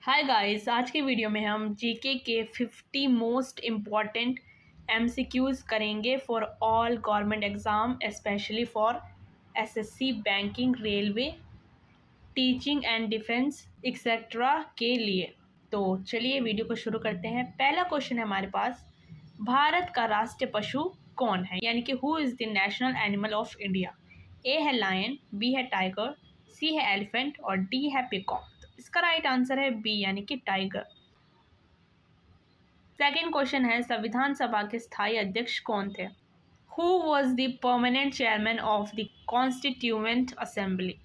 Hi guys, आज के video में हम जीके के 50 मोस्ट इम्पॉर्टेंट एमसीक्यूज़ करेंगे for all government exam, specially for SSC, banking, railway, teaching and defence etcetera के लिए। तो चलिए वीडियो को शुरू करते हैं। पहला क्वेश्चन है हमारे पास, भारत का राष्ट्रीय पशु कौन है, यानी कि who is the national animal of India. A है लायन, बी है टाइगर, सी है एलिफेंट और डी है पिकॉक। इसका राइट आंसर है बी, यानी कि टाइगर। सेकेंड क्वेश्चन है, संविधान सभा के स्थायी अध्यक्ष कौन थे। Who was the permanent chairman of the constituent assembly.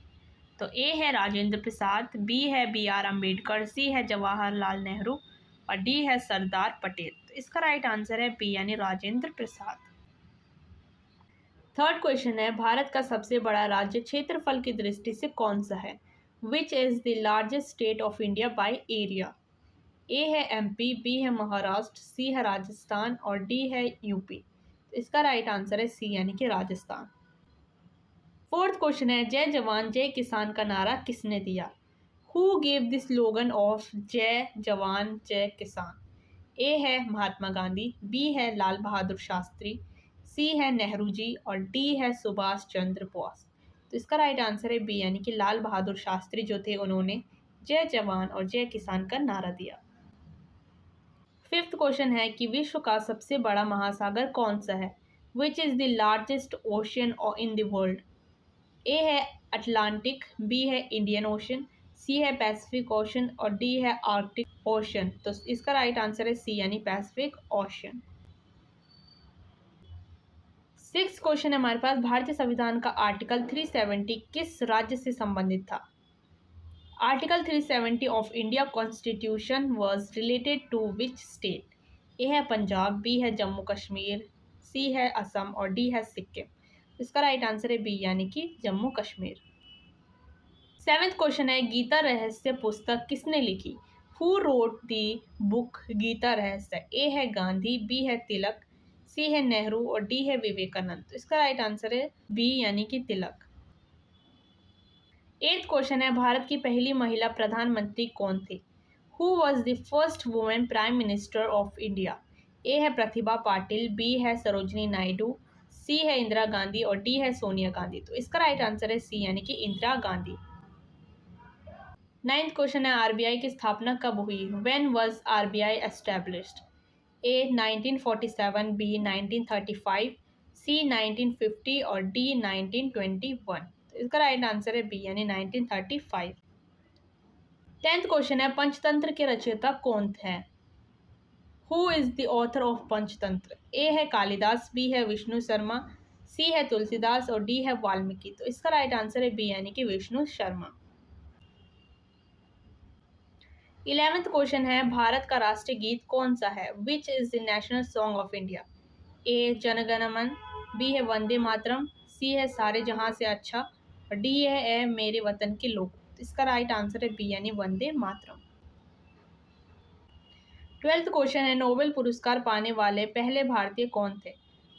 तो ए है राजेंद्र प्रसाद, बी है बी आर अम्बेडकर, सी है जवाहरलाल नेहरू और डी है सरदार पटेल। तो इसका राइट आंसर है बी, यानी राजेंद्र प्रसाद। थर्ड क्वेश्चन है, भारत का सबसे बड़ा राज्य क्षेत्रफल की दृष्टि से कौन सा है। Which is the largest state of India by area. A है एमपी, बी है महाराष्ट्र, सी है राजस्थान और डी है यूपी। तो इसका राइट आंसर है सी, यानी कि राजस्थान। फोर्थ क्वेश्चन है, जय जवान जय किसान का नारा किसने दिया। Who gave the slogan of जय जवान जय किसान। ए है महात्मा गांधी, बी है लाल बहादुर शास्त्री, सी है नेहरू जी और डी है सुभाष चंद्र बोस। तो इसका राइट आंसर है बी, यानी कि लाल बहादुर शास्त्री जो थे उन्होंने जय जवान और जय किसान का नारा दिया। फिफ्थ क्वेश्चन है कि विश्व का सबसे बड़ा महासागर कौन सा है। Which is the largest ocean in the world. A है अटलांटिक, बी है इंडियन ओशन, सी है पैसिफिक ओशन और डी है आर्कटिक ओशन। तो इसका राइट आंसर है सी, यानी पैसिफिक ओशन। सिक्स क्वेश्चन है हमारे पास, भारतीय संविधान का आर्टिकल 370 किस राज्य से संबंधित था। Article 370 of India constitution was related to which state. A है पंजाब, बी है जम्मू कश्मीर, सी है असम और डी है सिक्किम। इसका राइट आंसर है बी, यानी कि जम्मू कश्मीर। सेवेंथ क्वेश्चन है, गीता रहस्य पुस्तक किसने लिखी। Who wrote the book Gita Rahasya. A है गांधी, बी है तिलक, सी है नेहरू और डी है विवेकानंद। तो इसका राइट आंसर है बी, यानी कि तिलक। एट्थ क्वेश्चन है, भारत की पहली महिला प्रधानमंत्री कौन थी। Who was the first women prime minister of India. A है प्रतिभा पाटिल, बी है सरोजनी नायडू, सी है इंदिरा गांधी और डी है सोनिया गांधी। तो इसका राइट आंसर है सी, यानी कि इंदिरा गांधी। नाइन्थ क्वेश्चन है, आरबीआई की स्थापना कब हुई। When was RBI established. A 1947, B 1935, C 1950 और डी 1921। तो इसका राइट आंसर है बी, यानी 1935। टेंथ क्वेश्चन है, पंचतंत्र के रचयिता कौन थे। Who is the author of Panchatantra. A है कालिदास, बी है विष्णु शर्मा, सी है तुलसीदास और डी है वाल्मीकि। तो इसका राइट आंसर है बी, यानी कि विष्णु शर्मा। 11th क्वेश्चन है, भारत का राष्ट्रीय गीत कौन सा है। Which is the national song of India. A Jana Gana Mana, B है वंदे मातरम, सी है सारे जहां से अच्छा और डी है ए मेरे वतन के लोग। इसका राइट आंसर है बी, यानी वंदे मातरम। 12th क्वेश्चन है, नोबेल पुरस्कार पाने वाले पहले भारतीय कौन थे।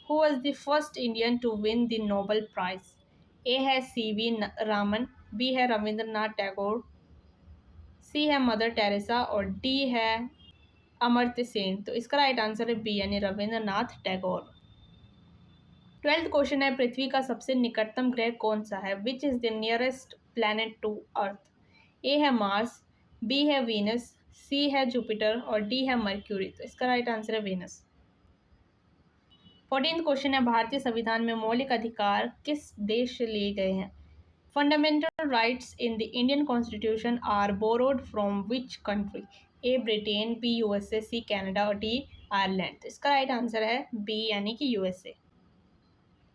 Who was the first Indian to win the Nobel Prize. A है सीवी रामन, बी है रविंद्रनाथ टैगोर, सी है मदर टेरेसा और डी है अमर्त्य सेन। तो इसका राइट आंसर है बी, यानी रविंद्रनाथ टैगोर। 12th क्वेश्चन है, पृथ्वी का सबसे निकटतम ग्रह कौन सा है। Which is the nearest planet to Earth. A है मार्स, बी है वीनस, सी है जुपिटर और डी है मर्क्यूरी। तो इसका राइट आंसर है वीनस। 14th क्वेश्चन है, भारतीय संविधान में मौलिक अधिकार किस देश से लिए गए हैं। Fundamental rights in the Indian constitution are borrowed from which country. A Britain, B USA, C Canada और डी आयरलैंड। तो इसका राइट आंसर है बी, यानी कि यूएसए।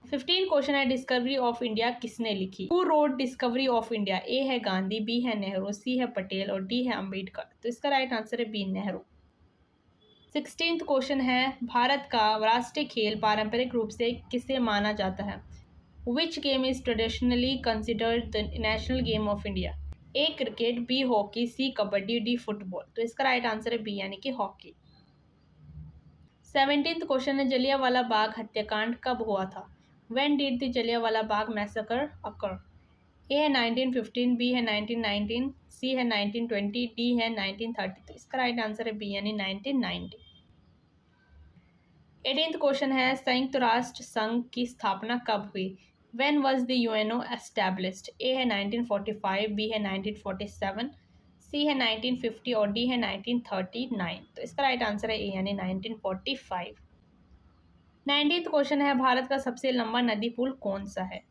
15 क्वेश्चन है, डिस्कवरी ऑफ इंडिया किसने लिखी। Who wrote Discovery of India. A है गांधी, बी है नेहरू, सी है पटेल और डी है अम्बेडकर। तो इसका राइट आंसर है बी, नेहरू। 16th क्वेश्चन है, भारत का राष्ट्रीय खेल पारंपरिक रूप से किसे माना जाता है। Which game is traditionally considered the national game of India. A cricket, B hockey, C kabaddi, D football. तो इसका राइट आंसर है बी, यानी कि हॉकी। 17th क्वेश्चन है, जलियांवाला बाग हत्याकांड कब हुआ था। When did the Jallianwala Bagh massacre occur. A है 1915, बी है 1919, सी है 1920, डी है 1930। तो इसका राइट आंसर है बी यानी 1990। 18th क्वेश्चन है संयुक्त राष्ट्र संघ की स्थापना कब हुई? When was the UNO established? A है 1945, बी है 1947, सी है 1950 और डी है 1939। तो इसका राइट आंसर है ए यानी 1945। 19th क्वेश्चन है भारत का सबसे लंबा नदी पुल कौन सा है?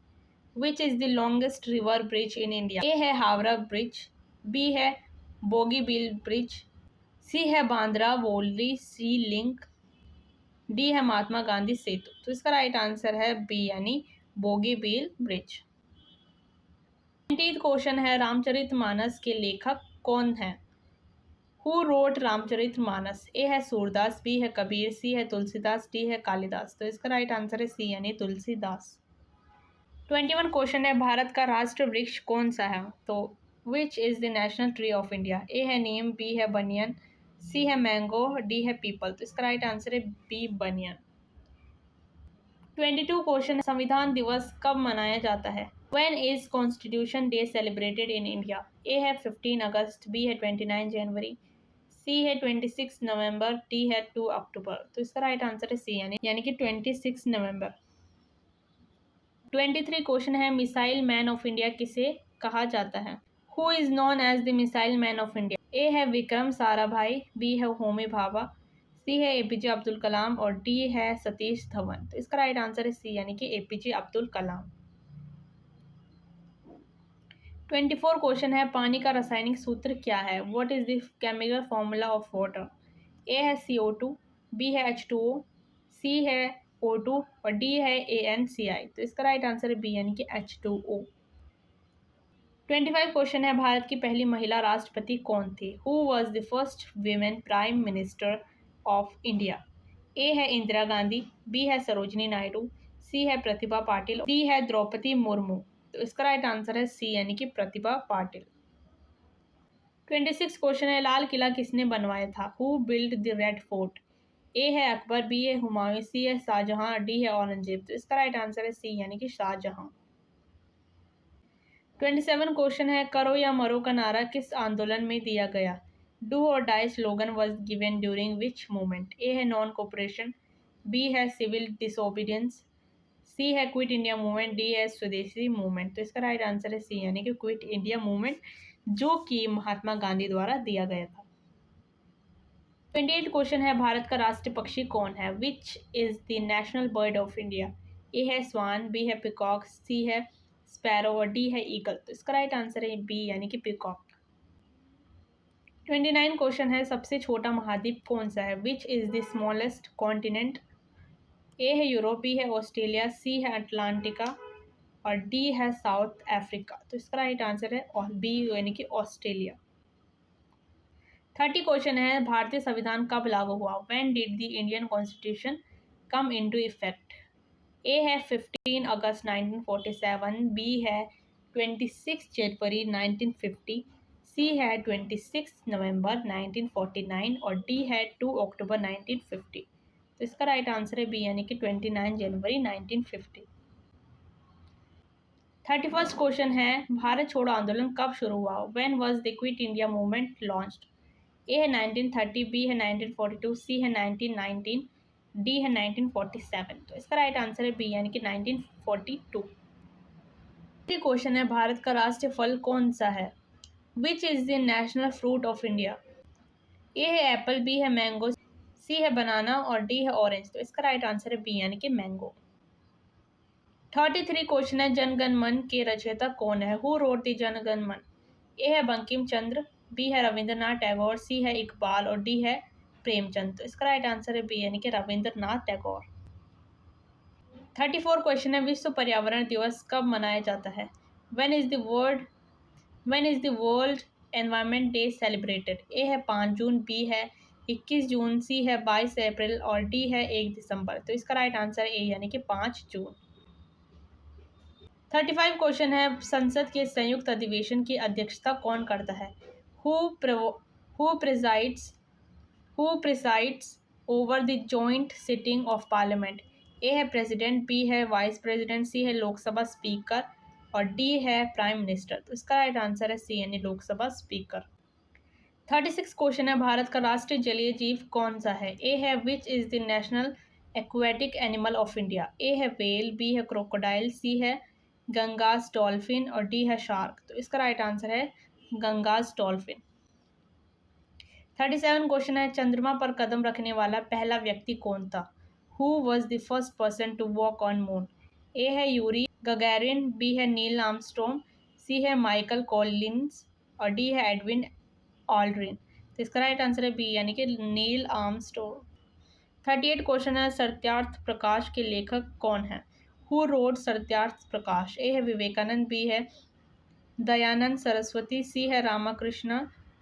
Which is the longest river bridge in India? A है हावड़ा ब्रिज, बी है बोगीबील ब्रिज, सी है Bandra Worli sea link, D है महात्मा गांधी सेतु। तो इसका राइट आंसर है बी यानी बोगीबील ब्रिज। 19th क्वेश्चन है रामचरितमानस के लेखक कौन है? Who wrote Ramcharitmanas? ए है सूरदास, बी है कबीर, सी है तुलसीदास, डी है कालिदास। तो इसका राइट आंसर है सी यानी तुलसीदास। 21 क्वेश्चन है भारत का राष्ट्र वृक्ष कौन सा है? तो which is the national tree of India? A है नीम, बी है बनियन, सी है मैंगो, डी है पीपल। तो इसका राइट आंसर है बी बनियन। 22 क्वेश्चन है संविधान दिवस कब मनाया जाता है? When is constitution day celebrated in India? A है 15 अगस्त, बी है 29 जनवरी, सी है 26 नवंबर, डी है 2 अक्टूबर। तो इसका राइट आंसर है सी यानी कि 26 नवंबर। 23 क्वेश्चन है मिसाइल मैन ऑफ इंडिया किसे कहा जाता है? Who is known as the missile man of India? A है विक्रम साराभाई, बी है होमी भाभा, सी है एपीजे अब्दुल कलाम और डी है सतीश धवन। तो इसका राइट आंसर है सी यानी कि एपीजे अब्दुल कलाम। 24 क्वेश्चन है पानी का रासायनिक सूत्र क्या है? What is the chemical formula of water? A है CO2, बी है H2O, सी है O2 और डी है AnCl। तो इसका राइट आंसर है बी यानी कि H2O। 25 क्वेश्चन है भारत की पहली महिला राष्ट्रपति कौन थी? Who was the first women prime minister of India? A है इंदिरा गांधी, बी है सरोजनी नायडू, सी है प्रतिभा पाटिल, डी है द्रौपदी मुर्मू। तो इसका राइट आंसर है सी यानी कि प्रतिभा पाटिल। 26 क्वेश्चन है लाल किला किसने बनवाया था? Who build the Red Fort? A है अकबर, बी है हुमायूं, सी है शाहजहां, डी है औरंगजेब। तो इसका राइट आंसर है सी यानी कि शाहजहां। 27 क्वेश्चन है करो या मरो का नारा किस आंदोलन में दिया गया? Do or die slogan was given during which movement? A है नॉन कोऑपरेशन, बी है सिविल डिसोबीडियंस, सी है क्विट इंडिया मूवमेंट, डी है स्वदेशी मूवमेंट। तो इसका राइट आंसर है सी यानी कि क्विट इंडिया मूवमेंट, जो कि महात्मा गांधी द्वारा दिया गया था। 28 क्वेश्चन है भारत का राष्ट्रीय पक्षी कौन है? Which is the national bird of India? A है स्वान, बी है पिकॉक, सी है स्पैरो और डी है ईगल। तो इसका राइट आंसर है बी यानी कि पिकॉक। 29 क्वेश्चन है सबसे छोटा महाद्वीप कौन सा है? Which is the smallest continent? A है यूरोप, बी है ऑस्ट्रेलिया, सी है अटलांटिका और डी है साउथ अफ्रीका। तो इसका राइट आंसर है और बी यानी कि ऑस्ट्रेलिया। 30 क्वेश्चन है भारतीय संविधान कब लागू हुआ? When did the Indian constitution come into effect? A है 15 अगस्त 1947, बी है 26 जनवरी 1950, सी है 26 नवंबर 1949 और डी है 2 अक्टूबर 1950। तो इसका राइट आंसर है बी यानी कि 29 जनवरी 1950। 31st क्वेश्चन है भारत छोड़ो आंदोलन कब शुरू हुआ? When was the Quit India movement launched? A है 1930, बी है 1942, सी है 1919, डी है 1947। तो इसका राइट आंसर है बी यानी कि 1942। क्वेश्चन है भारत का राष्ट्रीय फल कौन सा है? Which is the national fruit of India? A है एप्पल, बी है मैंगो, सी है बनाना और डी है ऑरेंज। तो इसका राइट आंसर है बी यानी कि मैंगो। 33 क्वेश्चन है जनगण मन के रचयिता कौन है? हु रोट द जनगण मन? ए है बंकिम चंद्र, बी है रविंद्रनाथ टैगोर, सी है इकबाल और डी है प्रेमचंद। तो इसका राइट आंसर है बी यानी कि रविंद्रनाथ टैगोर। 34 क्वेश्चन है विश्व पर्यावरण दिवस कब मनाया जाता है? When is the world environment day celebrated? A है 5 जून, बी है 21 जून, सी है 22 अप्रैल और डी है 1 दिसंबर। तो इसका राइट आंसर है ए यानी कि 5 जून। 35 क्वेश्चन है संसद के संयुक्त अधिवेशन की अध्यक्षता कौन करता है? Who presides over the joint sitting of parliament? A है प्रेसिडेंट, बी है वाइस प्रेसिडेंट, सी है लोकसभा स्पीकर, और डी है प्राइम मिनिस्टर। तो इसका राइट आंसर है सी यानी लोकसभा स्पीकर। 36 क्वेश्चन है, भारत का राष्ट्रीय जलीय जीव कौन सा है? ए है which is the national aquatic animal of India. A है व्हेल, बी है क्रोकोडाइल, सी है गंगास डॉल्फिन और डी है शार्क। तो इसका राइट आंसर है गंगास डॉल्फिन। 37 क्वेश्चन है, चंद्रमा पर कदम रखने वाला पहला व्यक्ति कौन था? Who was the first person to walk on moon? A है यूरी गगैरिन, बी है नील आर्मस्ट्रॉन्ग, सी है माइकल कॉलिंस और डी है एडविन ऑल्ड्रिन। तो इसका राइट आंसर है बी यानी कि नील आर्मस्ट्रॉन्ग। 38 क्वेश्चन है, सत्यार्थ प्रकाश के लेखक कौन है? Who wrote Satyarth Prakash? ए है विवेकानंद, बी है दयानंद सरस्वती, सी है रामाकृष्ण,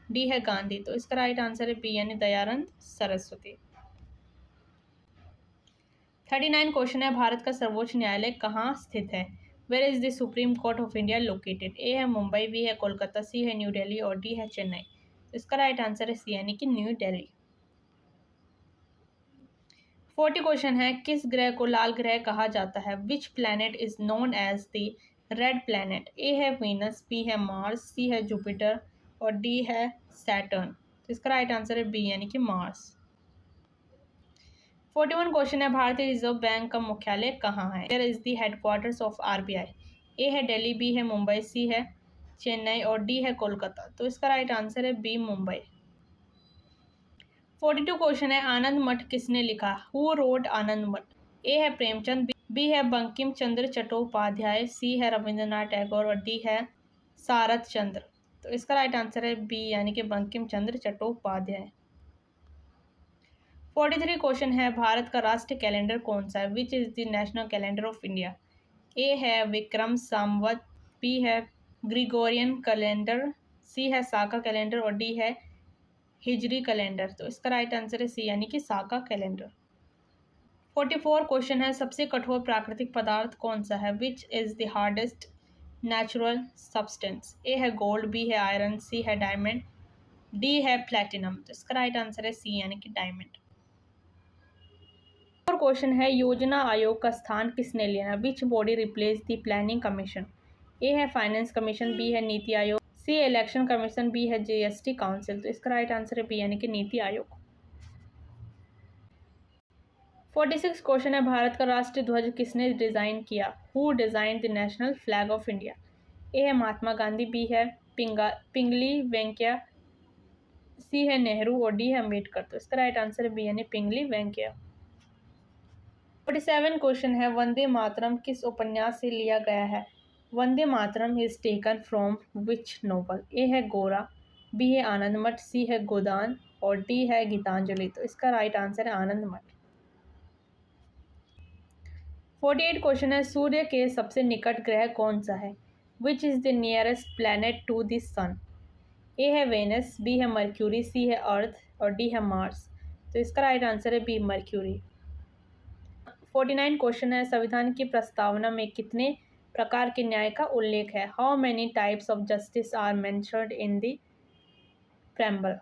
डी है गांधी। तो इसका राइट आंसर है बी यानी दयानंद सरस्वती। 39 क्वेश्चन है, भारत का सर्वोच्च न्यायालय कहाँ स्थित है? Where is the supreme court of India located? A है मुंबई, बी है कोलकाता, सी है न्यू दिल्ली और डी है चेन्नई। तो इसका राइट आंसर है सी यानी कि न्यू दिल्ली। 40 क्वेश्चन है, किस ग्रह को लाल ग्रह कहा जाता है? Which planet is known as the red planet? A है वीनस, बी है मार्स, सी है जुपिटर और डी है सैटर्न। तो इसका राइट आंसर है बी यानी कि मार्स। 41 क्वेश्चन है, भारतीय रिजर्व बैंक का मुख्यालय कहाँ है? Where is the headquarters of RBI? A है दिल्ली, बी है मुंबई, सी है चेन्नई और डी है कोलकाता। तो इसका राइट आंसर है बी मुंबई। 42 क्वेश्चन है, आनंद मठ किसने लिखा? हु रोट आनंद मठ? ए है प्रेमचंद, बी है बंकिम चंद्र चट्टोपाध्याय, सी है रविंद्रनाथ टैगोर और डी है सारथ चंद्र। तो इसका राइट आंसर है बी यानी कि बंकिम चंद्र चट्टोपाध्याय। 43 क्वेश्चन है, भारत का राष्ट्रीय कैलेंडर कौन सा है? Which is the national calendar of India? A है विक्रम संवत, बी है ग्रिगोरियन कैलेंडर, सी है साका कैलेंडर और डी है हिजरी कैलेंडर। तो इसका राइट आंसर है सी यानी कि साका कैलेंडर। 44 क्वेश्चन है, सबसे कठोर प्राकृतिक पदार्थ कौन सा है? Which is the hardest natural substance? A है गोल्ड, बी है आयरन, सी है डायमंड, डी है प्लैटिनम। तो इसका राइट आंसर है सी यानी कि डायमंड। और क्वेश्चन है, योजना आयोग का स्थान किसने लिया? Which body replace the planning commission? A है फाइनेंस कमीशन, बी है NITI Aayog, C election commission, B है जीएसटी काउंसिल। तो इसका राइट आंसर है बी यानी कि नीति आयोग। 46 क्वेश्चन है, भारत का राष्ट्रीय ध्वज किसने डिज़ाइन किया? Who design the national flag of India? A है महात्मा गांधी, बी है पिंगली वेंकैया, सी है नेहरू और डी है अम्बेडकर। तो इसका राइट आंसर है बी यानी पिंगली वेंकैया। 47 क्वेश्चन है, वंदे मातरम किस उपन्यास से लिया गया है? Vande Mataram is taken from which novel? A है गोरा, बी है आनंद मठ, सी है गोदान और डी है गीतांजलि। तो इसका राइट आंसर है आनंद मठ। 48 क्वेश्चन है, सूर्य के सबसे निकट ग्रह कौन सा है? Which is the nearest planet to the sun? A है वेनस, बी है मर्क्यूरी, सी है अर्थ और डी है मार्स। तो इसका राइट आंसर है बी मर्क्यूरी। 49 क्वेश्चन है, संविधान की प्रस्तावना में कितने प्रकार के न्याय का उल्लेख है? How many types of justice are mentioned in the preamble?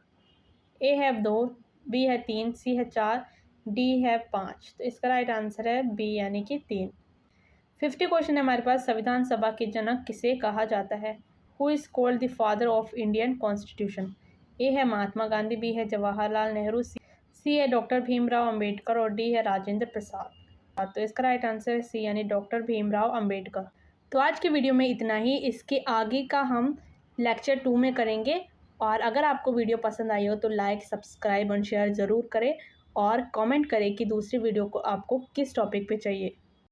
A है 2, बी है 3, सी है 4, डी है 5। तो इसका राइट आंसर है बी यानी कि 3। 50 क्वेश्चन है हमारे पास, संविधान सभा के जनक किसे कहा जाता है? Who is called the father of Indian constitution? A है महात्मा गांधी, बी है जवाहरलाल नेहरू, सी है डॉक्टर भीमराव अंबेडकर और डी है राजेंद्र प्रसाद। तो इसका राइट आंसर है सी यानी डॉक्टर भीमराव अंबेडकर। तो आज की वीडियो में इतना ही। इसके आगे का हम लेक्चर 2 में करेंगे। और अगर आपको वीडियो पसंद आई हो तो लाइक, सब्सक्राइब और शेयर ज़रूर करें और कमेंट करें कि दूसरी वीडियो को आपको किस टॉपिक पे चाहिए।